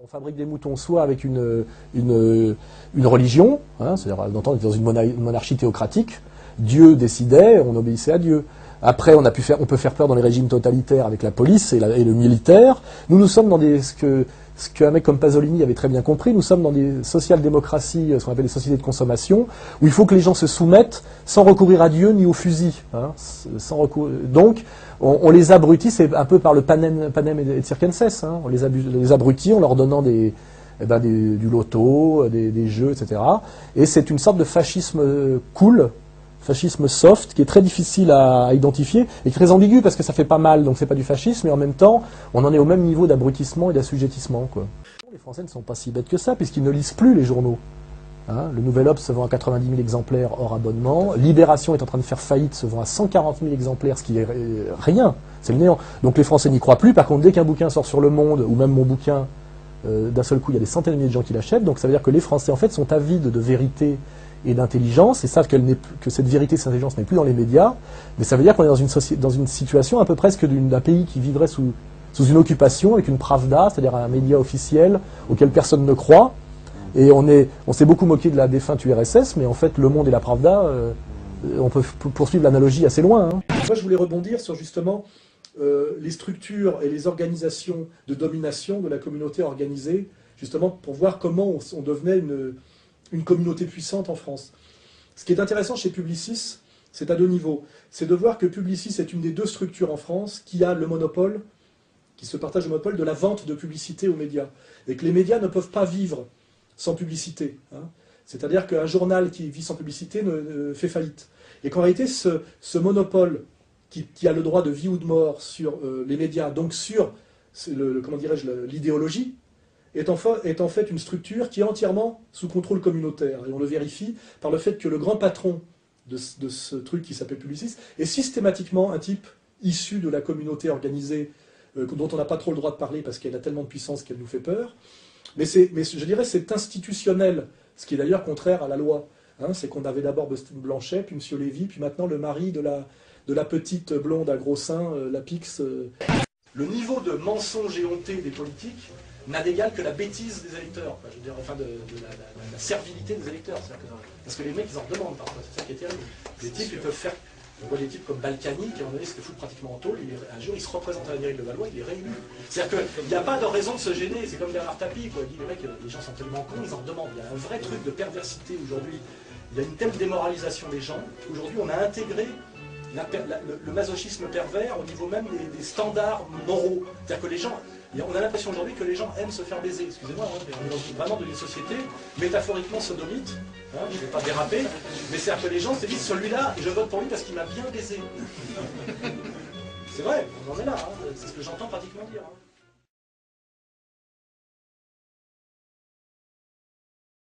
On fabrique des moutons soit avec une religion, hein, c'est-à-dire dans une monarchie théocratique, Dieu décidait, on obéissait à Dieu. Après, on peut faire peur dans les régimes totalitaires avec la police et le militaire. Nous sommes dans ce qu'un mec comme Pasolini avait très bien compris, nous sommes dans des social-démocraties, ce qu'on appelle des sociétés de consommation, où il faut que les gens se soumettent sans recourir à Dieu ni au fusil. Hein, donc, on les abrutit, c'est un peu par le panem et circenses. Hein, on les abrutit en leur donnant du loto, des jeux, etc. Et c'est une sorte de fascisme cool, fascisme soft, qui est très difficile à identifier et qui est très ambigu parce que ça fait pas mal, donc c'est pas du fascisme, mais en même temps, on en est au même niveau d'abrutissement et d'assujettissement, quoi. Les Français ne sont pas si bêtes que ça, puisqu'ils ne lisent plus les journaux. Hein, le Nouvel Obs se vend à 90 000 exemplaires hors abonnement. Libération est en train de faire faillite, se vend à 140 000 exemplaires, ce qui est rien, c'est le néant. Donc les Français n'y croient plus. Par contre, dès qu'un bouquin sort sur Le Monde, ou même mon bouquin, d'un seul coup, il y a des centaines de milliers de gens qui l'achètent. Donc ça veut dire que les Français, en fait, sont avides de vérité et d'intelligence, et savent que cette vérité et cette intelligence n'est plus dans les médias, mais ça veut dire qu'on est dans une situation un peu presque d'un pays qui vivrait sous une occupation, avec une Pravda, c'est-à-dire un média officiel auquel personne ne croit, et on s'est beaucoup moqué de la défunte URSS, mais en fait Le Monde et la Pravda, on peut poursuivre l'analogie assez loin. Hein. Moi je voulais rebondir sur justement les structures et les organisations de domination de la communauté organisée, justement pour voir comment on devenait une communauté puissante en France. Ce qui est intéressant chez Publicis, c'est à deux niveaux. C'est de voir que Publicis est une des deux structures en France qui a le monopole, qui se partage le monopole de la vente de publicité aux médias. Et que les médias ne peuvent pas vivre sans publicité. Hein. C'est-à-dire qu'un journal qui vit sans publicité fait faillite. Et qu'en réalité, ce monopole qui a le droit de vie ou de mort sur les médias, donc sur l'idéologie, est en fait une structure qui est entièrement sous contrôle communautaire. Et on le vérifie par le fait que le grand patron de ce truc qui s'appelle Publicis est systématiquement un type issu de la communauté organisée dont on n'a pas trop le droit de parler parce qu'elle a tellement de puissance qu'elle nous fait peur. Mais je dirais c'est institutionnel, ce qui est d'ailleurs contraire à la loi. Hein, c'est qu'on avait d'abord Blanchet, puis M. Lévy, puis maintenant le mari de la petite blonde à gros seins, la Pix. Le niveau de mensonge éhonté des politiques n'a d'égal que la bêtise des électeurs, je veux dire, enfin de la servilité des électeurs. Parce que les mecs, ils en redemandent parfois, c'est ça qui est terrible. Les types, ils peuvent faire, on voit des types comme Balkany, qui à un moment donné se fout pratiquement en tôle, un jour il se représente à la mairie de Levallois, il est réélu. C'est-à-dire qu'il n'y a pas de raison de se gêner, c'est comme Bernard Tapie, quoi. Il dit, les mecs, les gens sont tellement cons, ils en redemandent. Il y a un vrai truc de perversité aujourd'hui, il y a une telle démoralisation des gens, aujourd'hui on a intégré le masochisme pervers au niveau même des standards moraux. C'est-à-dire que les gens, on a l'impression aujourd'hui que les gens aiment se faire baiser. Excusez-moi, hein, on est vraiment dans une société métaphoriquement sodomite. Hein, je ne vais pas déraper, mais c'est-à-dire que les gens se disent celui-là, je vote pour lui parce qu'il m'a bien baisé. C'est vrai, on en est là. Hein, c'est ce que j'entends pratiquement dire. Hein.